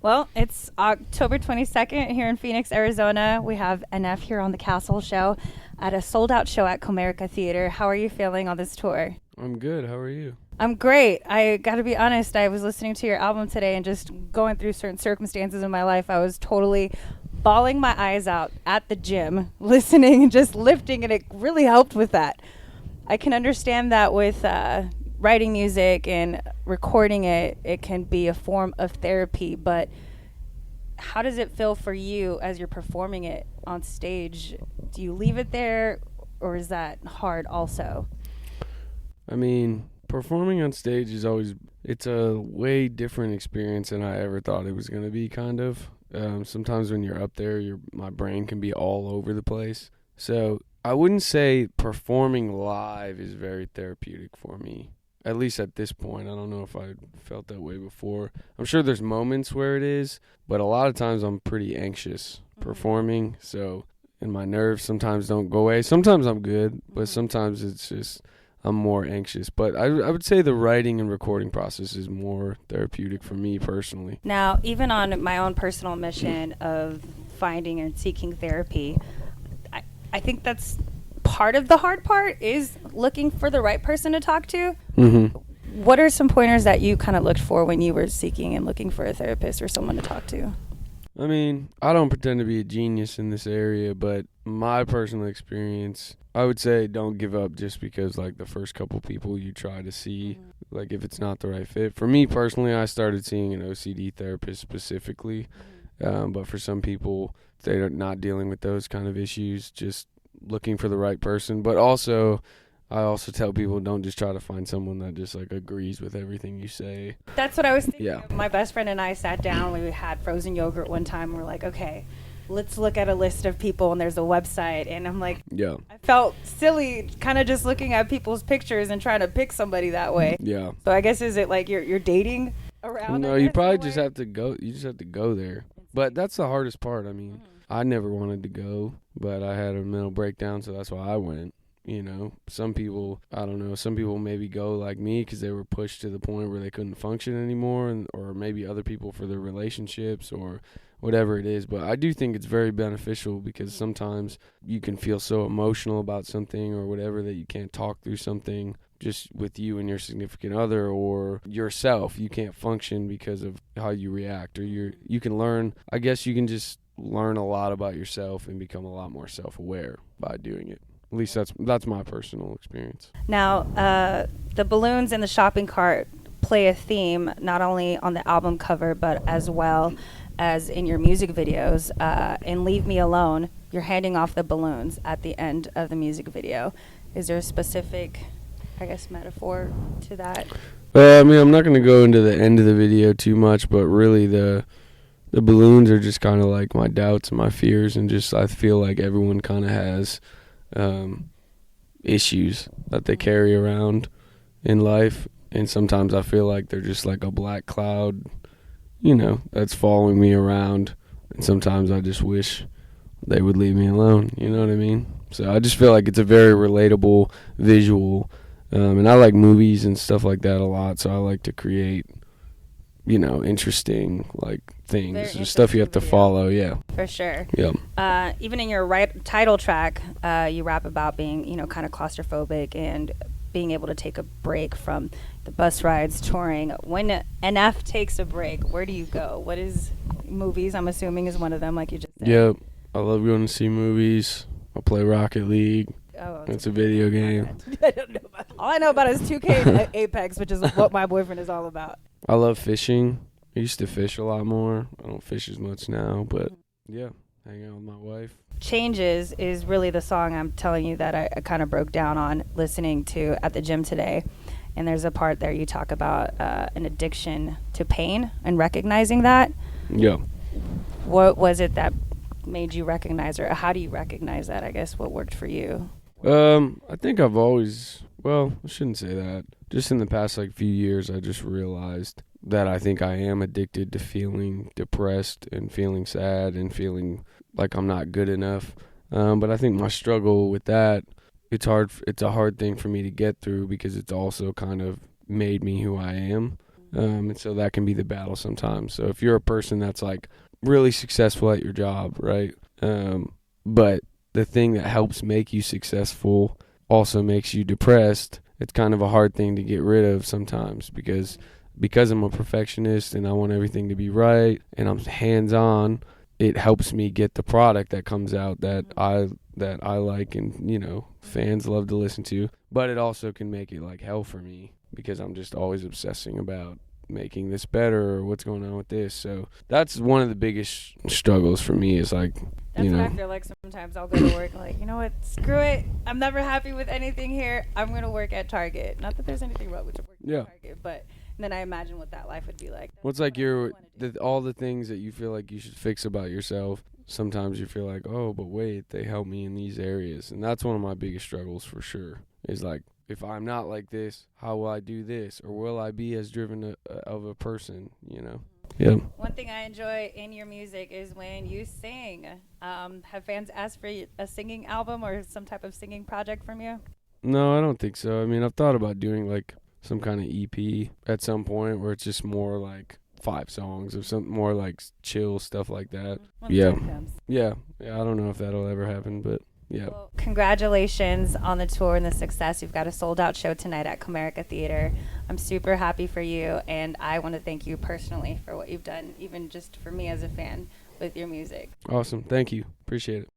Well, it's October 22nd here in Phoenix, Arizona. We have NF here on the Castle show at a sold out show at Comerica Theater. How are you feeling on this tour? I'm good. How are you? I'm great. I got to be honest, I was listening to your album today and just going through certain circumstances in my life. I was totally bawling my eyes out at the gym, listening and just lifting, and it really helped with that. I can understand that with writing music and recording it, it can be a form of therapy, but how does it feel for you as you're performing it on stage? Do you leave it there, or is that hard also? I mean, performing on stage is always, it's a way different experience than I ever thought it was going to be, kind of. Sometimes when you're up there, my brain can be all over the place. So I wouldn't say performing live is very therapeutic for me. At least at this point. I don't know if I felt that way before. I'm sure there's moments where it is, but a lot of times I'm pretty anxious performing. So, and my nerves sometimes don't go away. Sometimes I'm good, but sometimes it's just I'm more anxious. But I would say the writing and recording process is more therapeutic for me personally. Now, even on my own personal mission of finding and seeking therapy, I think that's part of the hard part is looking for the right person to talk to. Mm-hmm. What are some pointers that you kind of looked for when you were seeking and looking for a therapist or someone to talk to? I mean, I don't pretend to be a genius in this area, but my personal experience, I would say don't give up just because, like, the first couple people you try to see, like, if it's not the right fit. For me personally, I started seeing an OCD therapist specifically, but for some people, they're not dealing with those kind of issues, just looking for the right person. But also, I also tell people don't just try to find someone that just like agrees with everything you say. That's what I was thinking. Yeah. My best friend and I sat down. We had frozen yogurt one time. We're like, okay, let's look at a list of people, and there's a website. And I'm like, Yeah. I felt silly kind of just looking at people's pictures and trying to pick somebody that way. Yeah. So I guess, is it like you're dating around? No, you probably just have to go. You just have to go there. But that's the hardest part. I mean, I never wanted to go, but I had a mental breakdown, so that's why I went. You know, some people, I don't know, some people maybe go like me because they were pushed to the point where they couldn't function anymore, or maybe other people for their relationships or whatever it is. But I do think it's very beneficial because sometimes you can feel so emotional about something or whatever that you can't talk through something just with you and your significant other or yourself. You can't function because of how you react, or you can learn, I guess you can just learn a lot about yourself and become a lot more self-aware by doing it. At least that's my personal experience. Now, the balloons in the shopping cart play a theme not only on the album cover, but as well as in your music videos. In Leave Me Alone, you're handing off the balloons at the end of the music video. Is there a specific, I guess, metaphor to that? I mean, I'm not going to go into the end of the video too much, but really the balloons are just kind of like my doubts and my fears, and just I feel like everyone kind of has issues that they carry around in life, and sometimes I feel like they're just like a black cloud, you know, that's following me around, and sometimes I just wish they would leave me alone, you know what I mean? So I just feel like it's a very relatable visual, and I like movies and stuff like that a lot, so I like to create, you know, interesting like things or stuff you have to follow. Yeah, for sure. Yeah. Even in your title track, you rap about being, you know, kind of claustrophobic and being able to take a break from the bus rides, touring. When NF takes a break, where do you go? What is movies? I'm assuming is one of them, like you just said. Yeah, I love going to see movies. I play Rocket League. Oh, It's a video game. I don't know all I know about is 2K and Apex, which is what my boyfriend is all about. I love fishing. I used to fish a lot more. I don't fish as much now, but yeah, hang out with my wife. Changes is really the song I'm telling you that I kind of broke down on listening to at the gym today. And there's a part there you talk about an addiction to pain and recognizing that. Yeah. What was it that made you recognize, or how do you recognize that? I guess what worked for you? I think I've always, well, I shouldn't say that. Just in the past like few years, I just realized that I think I am addicted to feeling depressed and feeling sad and feeling like I'm not good enough. But I think my struggle with that, it's hard. It's a hard thing for me to get through because it's also kind of made me who I am. And so that can be the battle sometimes. So if you're a person that's like really successful at your job, right? But the thing that helps make you successful also makes you depressed. It's kind of a hard thing to get rid of sometimes because I'm a perfectionist and I want everything to be right and I'm hands-on. It helps me get the product that comes out that I like and, you know, fans love to listen to. But it also can make it like hell for me because I'm just always obsessing about making this better or what's going on with this. So that's one of the biggest struggles for me is like, That's you know. what I feel like sometimes. I'll go to work like, you know what, screw it. I'm never happy with anything here. I'm going to work at Target. Not that there's anything wrong with working at Target, but then I imagine what that life would be like. What's like all the things that you feel like you should fix about yourself. Sometimes you feel like, oh, but wait, they help me in these areas. And that's one of my biggest struggles for sure is like, if I'm not like this, how will I do this? Or will I be as driven of a person, you know? Yeah. One thing I enjoy in your music is when you sing. Have fans asked for a singing album or some type of singing project from you? No, I don't think so. I mean, I've thought about doing like some kind of EP at some point where it's just more like 5 songs or something more like chill stuff like that. Yeah. Yeah. I don't know if that'll ever happen, but yeah. Well, congratulations on the tour and the success. You've got a sold-out show tonight at Comerica Theater. I'm super happy for you, and I want to thank you personally for what you've done, even just for me as a fan with your music. Awesome. Thank you. Appreciate it.